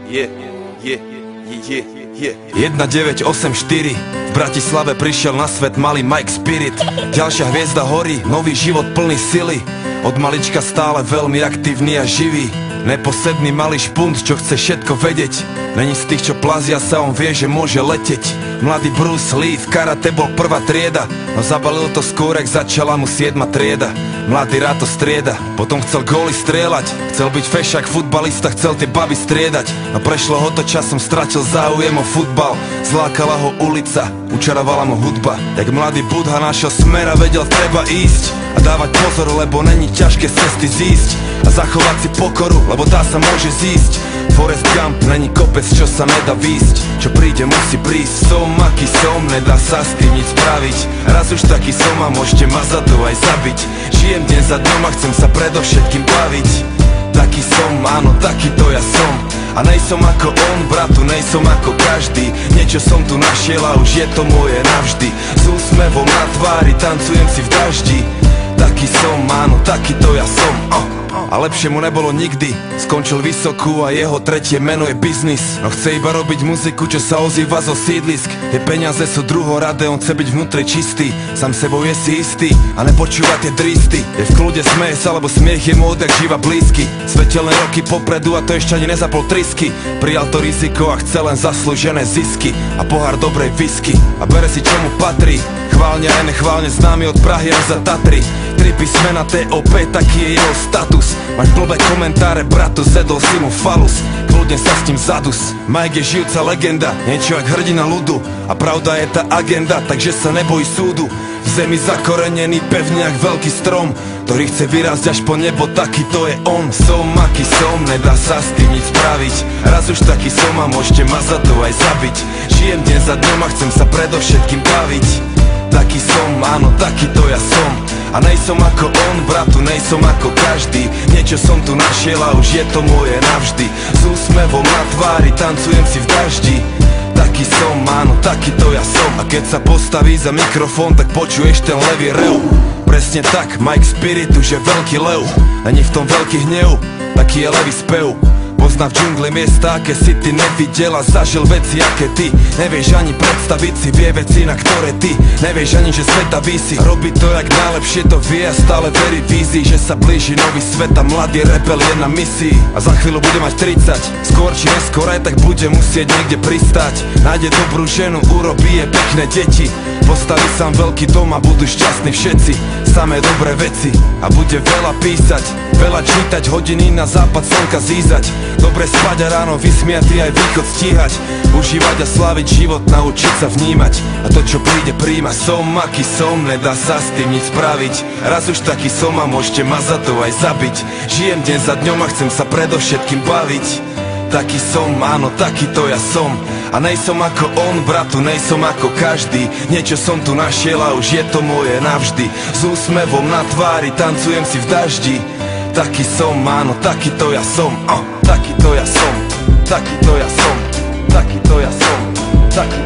1984 v Bratislave prišiel na svet malý Mike Spirit. Ďalšia hviezda horí, nový život plný sily. Od malička stále veľmi aktívny a živý. Neposedný malý špunt, čo chce všetko vedieť. Není z tých, čo plazia sa, on vie, že môže leteť. Mladý Bruce Lee v karate bol prvá trieda, no zabalil to skôr, jak začala mu 7. trieda. Mladý rád to strieda, potom chcel góly strieľať. Chcel byť fešák, futbalista, chcel tie baby striedať. No prešlo ho to časom, stratil záujem o futbal. Zlákala ho ulica, učarovala mu hudba. Jak mladý Budha našiel smer a vedel, treba ísť a dávať pozor, lebo není ťažké z cesty zísť a zachovať si pokoru, lebo tá sa môže zísť. Forrest Gump není kopec, čo sa nedá výsť. Čo príde, musí prísť. Som aký som, nedá sa s tým nič spraviť. Raz už taký som a môžete ma za to aj zabiť. Žijem deň za dňom a chcem sa predovšetkým baviť. Taký som, áno, taký to ja som. A nejsom ako on, bratu, nejsom ako každý. Niečo som tu našiel a už je to moje navždy. S úsmevom na tvári, tancujem si v daždi. Taký som, áno, taký to ja som. A lepšie mu nebolo nikdy. Skončil vysokú a jeho tretie meno je biznis. No chce iba robiť muziku, čo sa ozýva zo sídlisk. Tie peniaze sú druhoradé, on chce byť vnútri čistý. Sám sebou je si istý a nepočúva tie dristy. Je v kľude, smeje sa, lebo smiech je mu odjak živa blízky. Svetelné roky popredu a to ešte ani nezapol trisky. Prijal to riziko a chce len zaslúžené zisky a pohár dobrej whisky. A bere si čo mu patrí. Chválne aj nechválne známy od Prahy až za Tatry. 3 písmena TOP, taký je jeho status. Máš blbé komentáre, bratu, zedol si mu falus. Kľudne sa s tým zadus. Mike je žijúca legenda, niečo jak hrdina ľudu. A pravda je tá agenda, takže sa neboj súdu. V zemi zakorenený pevne jak veľký strom, ktorý chce vyrásť až po nebo, taký to je on. Som aký som, nedá sa s tým nič spraviť. Raz už taký som a môžete ma za to aj zabiť. Žijem deň za dňom a chcem sa predovšetkým baviť. Taký som, áno, taký to ja som. A nejsom ako on, bratu, nejsom ako každý. Niečo som tu našiel a už je to moje navždy. S úsmevom na tvári, tancujem si v daždi. Taký som, áno, taký to ja som. A keď sa postaví za mikrofón, tak počuješ ten levý rev. Presne tak, Mike Spirit už je veľký lev. Není v tom veľký hnev, taký je levý spev. Pozná v džungli miesta, aké si ty nevidel a zažil veci, aké ty nevieš ani predstaviť si, vie veci, na ktoré ty nevieš ani, že sveta visí. Robí to jak najlepšie to vie a stále verí vízii, že sa blíži nový svet a mladý rebel je na misii. A za chvíľu bude mať 30, skôr či neskôr aj tak bude musieť niekde pristať. Nájde dobrú ženu, urobí je pekné deti, postaví sám veľký dom a budú šťastní všetci. Samé dobré veci a bude veľa písať, veľa čítať, hodiny na západ slnka zízať. Dobre spať a ráno vysmiatý aj východ stíhať. Užívať a sláviť život, naučiť sa vnímať. A to čo príde príjma. Som aký som, nedá sa s tým nič spraviť. Raz už taký som a môžete ma za to aj zabiť. Žijem deň za dňom a chcem sa predovšetkým baviť. Taký som, áno, taký to ja som. A nejsom ako on, bratu, nejsom ako každý. Niečo som tu našiel a už je to moje navždy. S úsmevom na tvári, tancujem si v daždi. Taký som, áno, taký to ja som. Taký to ja som, taký to ja som, taký to ja som, taký